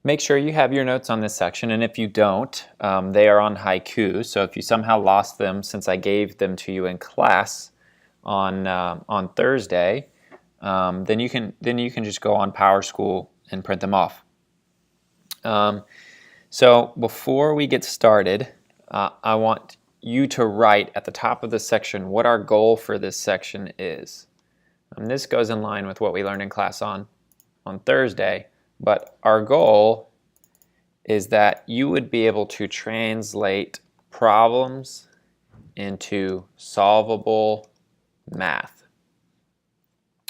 Make sure you have your notes on this section, and if you don't, they are on haiku. So if you somehow lost them since I gave them to you in class on Thursday, then you can just go on PowerSchool and print them off. So before we get started, I want you to write at the top of the section what our goal for this section is. And this goes in line with what we learned in class on Thursday, but our goal is that you would be able to translate problems into solvable math.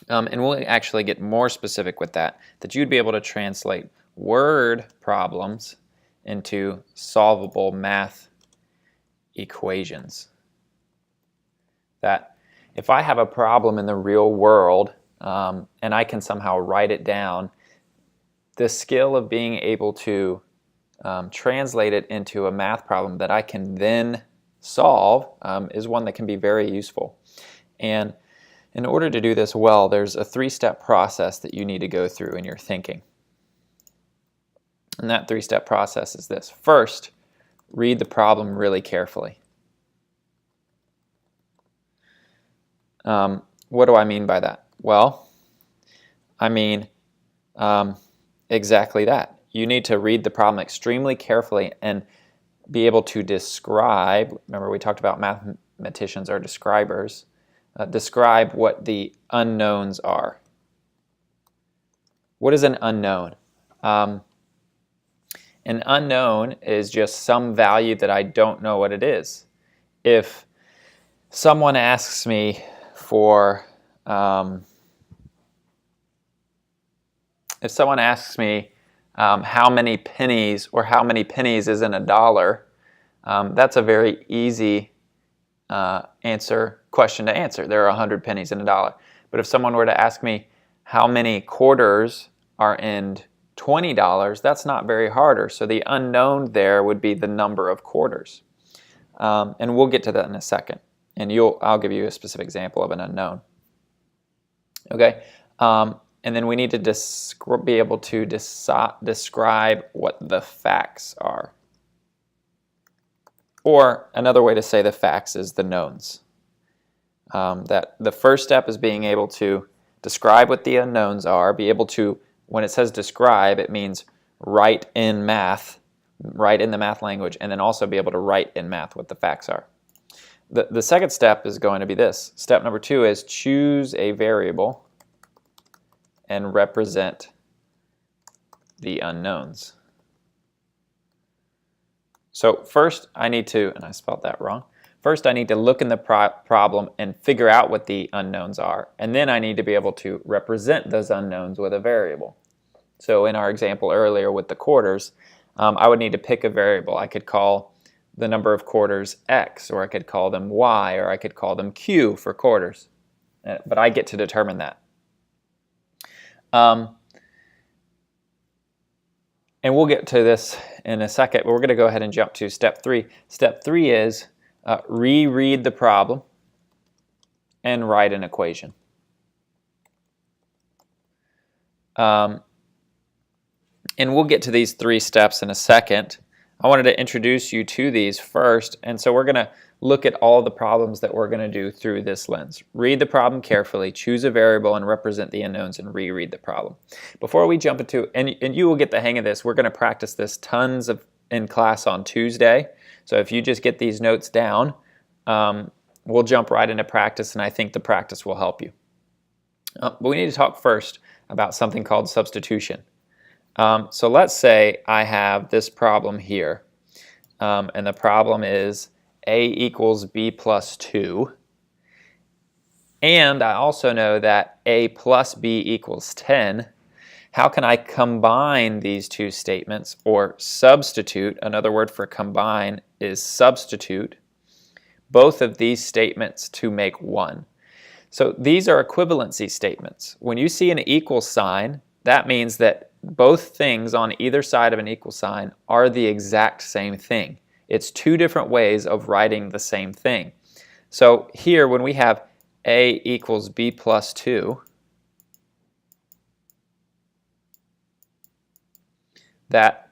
And we'll actually get more specific with that you'd be able to translate word problems into solvable math equations. That if I have a problem in the real world and I can somehow write it down, the skill of being able to translate it into a math problem that I can then solve is one that can be very useful. And in order to do this well, there's a three-step process that you need to go through in your thinking. And that three-step process is this. First, read the problem really carefully. What do I mean by that? Well, I mean exactly that. You need to read the problem extremely carefully and be able to describe, remember we talked about mathematicians are describers, describe what the unknowns are. What is an unknown? An unknown is just some value that I don't know what it is. If someone asks me for, how many pennies or how many pennies is in a dollar, that's a very easy question to answer. There are 100 pennies in a dollar. But if someone were to ask me how many quarters are in $20, that's not very harder. So the unknown there would be the number of quarters. And we'll get to that in a second. And I'll give you a specific example of an unknown. Okay. And then we need to be able to describe what the facts are. Or another way to say the facts is the knowns. That the first step is being able to describe what the unknowns are, be able to, when it says describe, it means write in math, write in the math language, and then also be able to write in math what the facts are. The second step is going to be this. Step number 2 is choose a variable and represent the unknowns. So first I need to, and I spelled that wrong, first I need to look in the problem and figure out what the unknowns are, and then I need to be able to represent those unknowns with a variable. So in our example earlier with the quarters, I would need to pick a variable. I could call the number of quarters X, or I could call them Y, or I could call them Q for quarters. But I get to determine that. And we'll get to this in a second, but we're going to go ahead and jump to step 3. Step 3 is reread the problem and write an equation. And we'll get to these 3 steps in a second. I wanted to introduce you to these first, and so we're going to look at all the problems that we're going to do through this lens. Read the problem carefully, choose a variable, and represent the unknowns, and reread the problem. Before we jump into, and you will get the hang of this, we're going to practice this tons in class on Tuesday. So if you just get these notes down, we'll jump right into practice, and I think the practice will help you. But we need to talk first about something called substitution. So let's say I have this problem here, and the problem is a equals b plus 2, and I also know that a plus b equals 10. How can I combine these two statements, or substitute? Another word for combine is substitute both of these statements to make one. So these are equivalency statements. When you see an equal sign, that means that both things on either side of an equal sign are the exact same thing. It's 2 different ways of writing the same thing. So here, when we have a equals b plus 2, that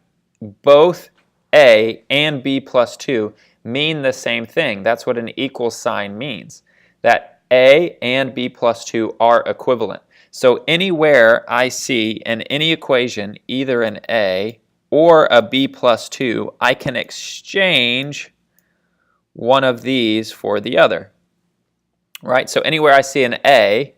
both a and b plus 2 mean the same thing. That's what an equal sign means, that a and b plus 2 are equivalent. So anywhere I see in any equation either an a or a b plus 2, I can exchange one of these for the other. Right? So anywhere I see an a,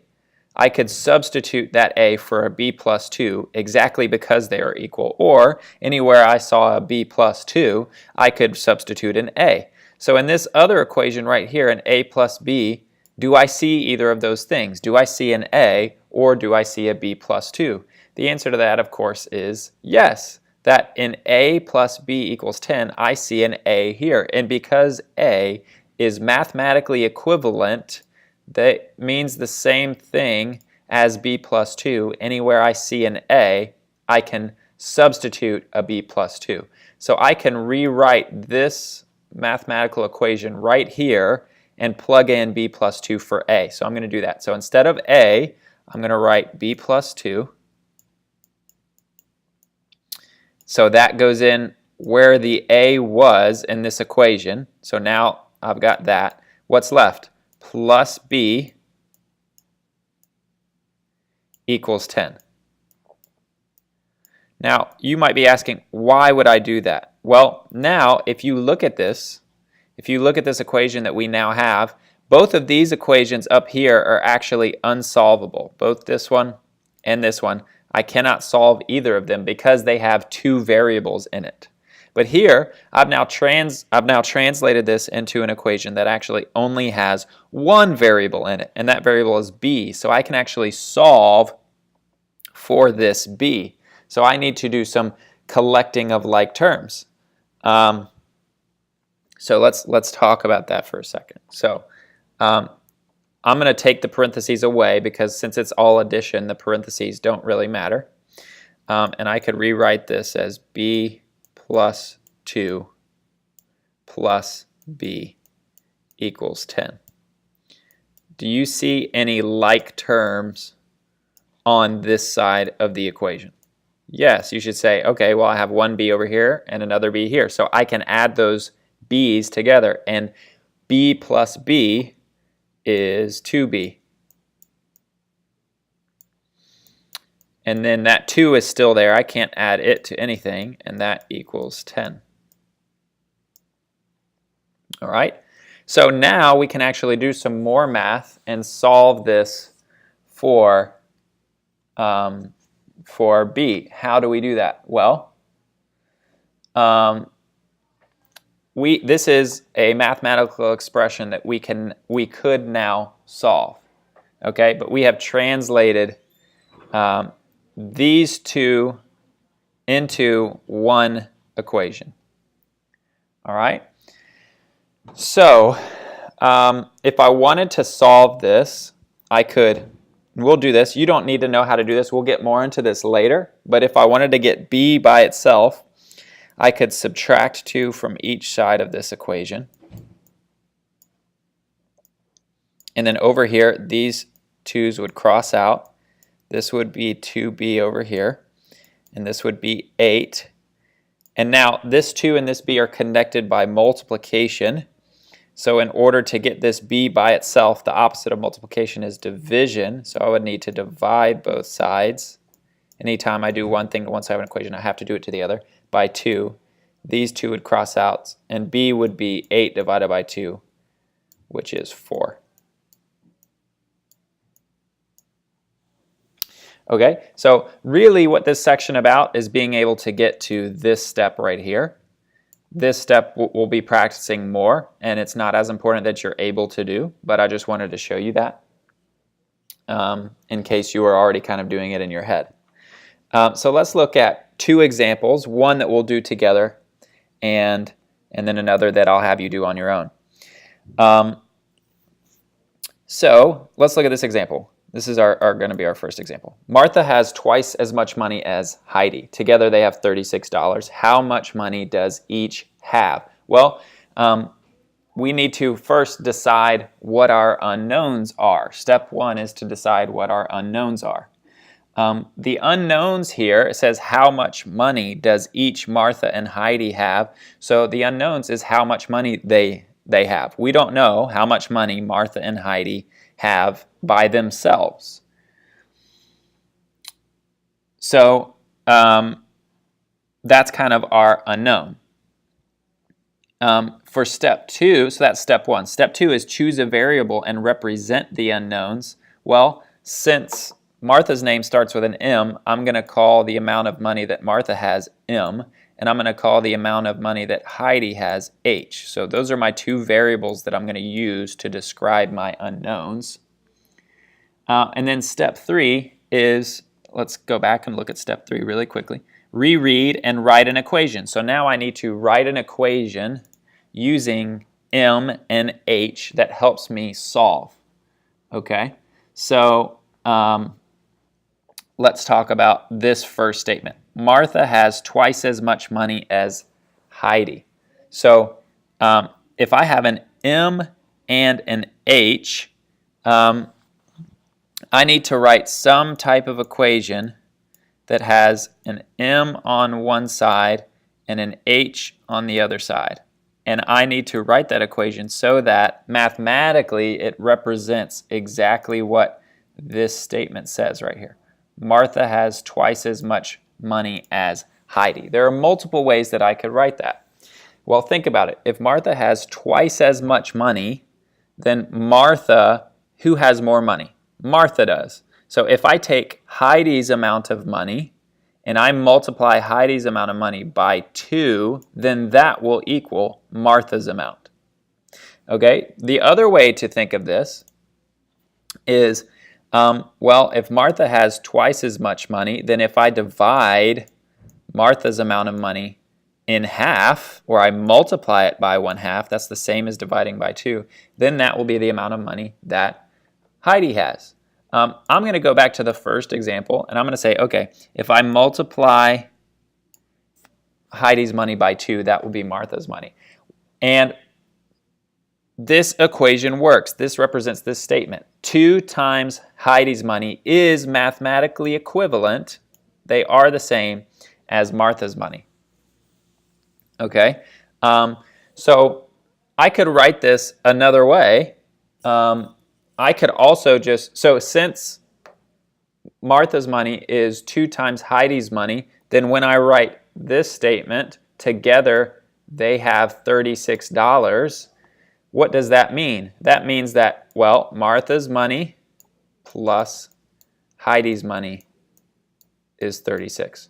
I could substitute that a for a b plus 2 exactly because they are equal. Or anywhere I saw a b plus 2, I could substitute an a. So in this other equation right here, an a plus b, do I see either of those things? Do I see an a or do I see a b plus 2? The answer to that, of course, is yes. That in a plus b equals 10, I see an a here. And because a is mathematically equivalent, that means the same thing as b plus 2. Anywhere I see an a, I can substitute a b plus 2. So I can rewrite this mathematical equation right here and plug in b plus 2 for a. So I'm going to do that. So instead of a, I'm going to write b plus 2. So that goes in where the a was in this equation. So now I've got that. What's left? Plus b equals 10. Now, you might be asking, why would I do that? Well, now, if you look at this equation that we now have, both of these equations up here are actually unsolvable. Both this one and this one. I cannot solve either of them because they have two variables in it. But here, I've now translated this into an equation that actually only has one variable in it, and that variable is b. So I can actually solve for this b. So I need to do some collecting of like terms. So let's talk about that for a second. So I'm going to take the parentheses away because since it's all addition, the parentheses don't really matter. And I could rewrite this as b plus 2 plus b equals 10. Do you see any like terms on this side of the equation? Yes, you should say, okay, well I have one b over here and another b here. So I can add those b's together, and b plus b is 2b. And then that 2 is still there. I can't add it to anything, and that equals 10. All right? So now we can actually do some more math and solve this for b. How do we do that? Well, this is a mathematical expression that we could now solve. Okay? But we have translated these two into one equation. All right? So if I wanted to solve this, we'll do this. You don't need to know how to do this. We'll get more into this later. But if I wanted to get b by itself, I could subtract 2 from each side of this equation. And then over here, these 2's would cross out. This would be 2b over here, and this would be 8. And now this 2 and this b are connected by multiplication. So in order to get this b by itself, the opposite of multiplication is division. So I would need to divide both sides. Anytime I do one thing to one side of an equation, I have to do it to the other by 2. These 2 would cross out, and b would be 8 divided by 2, which is 4. Okay, so really what this section about is being able to get to this step right here. This step we'll be practicing more, and it's not as important that you're able to do, but I just wanted to show you that in case you were already kind of doing it in your head. So let's look at 2 examples, one that we'll do together and then another that I'll have you do on your own. So let's look at this example. This is going to be our first example. Martha has twice as much money as Heidi. Together they have $36. How much money does each have? Well, we need to first decide what our unknowns are. Step 1 is to decide what our unknowns are. The unknowns here, it says how much money does each Martha and Heidi have. So the unknowns is how much money they have. We don't know how much money Martha and Heidi have by themselves. So that's kind of our unknown. For step 2, so that's step 1. Step 2 is choose a variable and represent the unknowns. Well, since Martha's name starts with an M, I'm going to call the amount of money that Martha has M, and I'm going to call the amount of money that Heidi has H. So those are my 2 variables that I'm going to use to describe my unknowns. And then step 3 is, let's go back and look at step 3 really quickly. Reread and write an equation. So now I need to write an equation using M and H that helps me solve. Okay, so let's talk about this first statement. Martha has twice as much money as Heidi. So if I have an M and an H, I need to write some type of equation that has an M on one side and an H on the other side. And I need to write that equation so that mathematically it represents exactly what this statement says right here. Martha has twice as much money as Heidi. There are multiple ways that I could write that. Well, think about it. If Martha has twice as much money, then Martha, who has more money? Martha does. So if I take Heidi's amount of money and I multiply Heidi's amount of money by 2, then that will equal Martha's amount. Okay? The other way to think of this is, well, if Martha has twice as much money, then if I divide Martha's amount of money in half, or I multiply it by 1/2, that's the same as dividing by 2, then that will be the amount of money that Heidi has. I'm going to go back to the first example, and I'm going to say, okay, if I multiply Heidi's money by 2, that will be Martha's money. And this equation works. This represents this statement. 2 times Heidi's money is mathematically equivalent. They are the same as Martha's money. Okay? So I could write this another way. I could also so since Martha's money is 2 times Heidi's money, then when I write this statement, together they have $36. What does that mean? That means that, well, Martha's money plus Heidi's money is 36.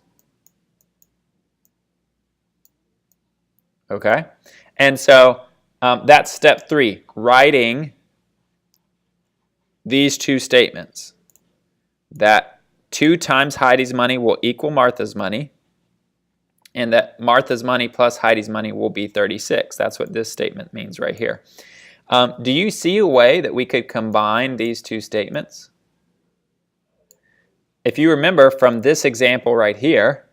Okay? And so that's step 3, writing these 2 statements, that 2 times Heidi's money will equal Martha's money, and that Martha's money plus Heidi's money will be 36. That's what this statement means right here. Do you see a way that we could combine these 2 statements? If you remember from this example right here,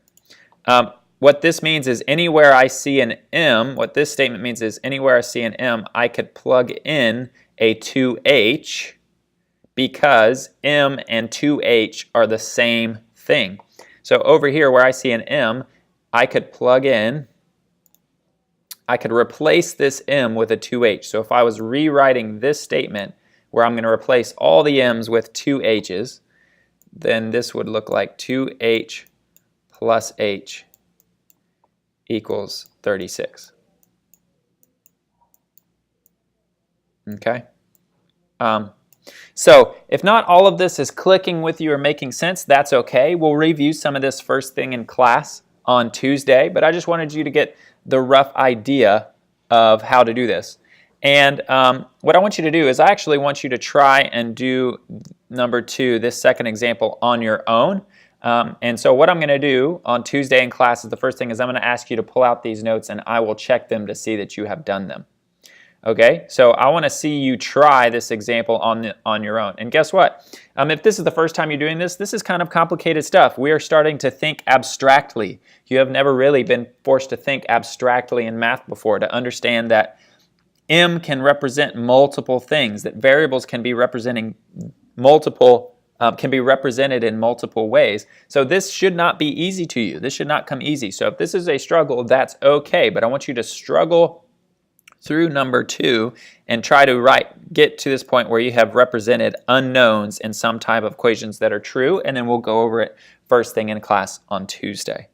what this means is anywhere I see an M, what this statement means is anywhere I see an M, I could plug in a 2H, because M and 2H are the same thing. So over here where I see an M, I could plug in, I could replace this M with a 2H. So if I was rewriting this statement where I'm going to replace all the M's with 2 H's, then this would look like 2H plus H equals 36. Okay? So if not all of this is clicking with you or making sense, that's okay. We'll review some of this first thing in class on Tuesday, but I just wanted you to get the rough idea of how to do this. And what I want you to do is I actually want you to try and do number 2, this second example, on your own. And so what I'm going to do on Tuesday in class is the first thing is I'm going to ask you to pull out these notes and I will check them to see that you have done them. Okay, so I want to see you try this example on your own. And guess what? If this is the first time you're doing this, this is kind of complicated stuff. We are starting to think abstractly. You have never really been forced to think abstractly in math before, to understand that M can represent multiple things, that variables can be representing multiple can be represented in multiple ways. So this should not be easy to you. This should not come easy. So if this is a struggle, that's okay. But I want you to struggle through number 2 and try to get to this point where you have represented unknowns in some type of equations that are true, and then we'll go over it first thing in class on Tuesday.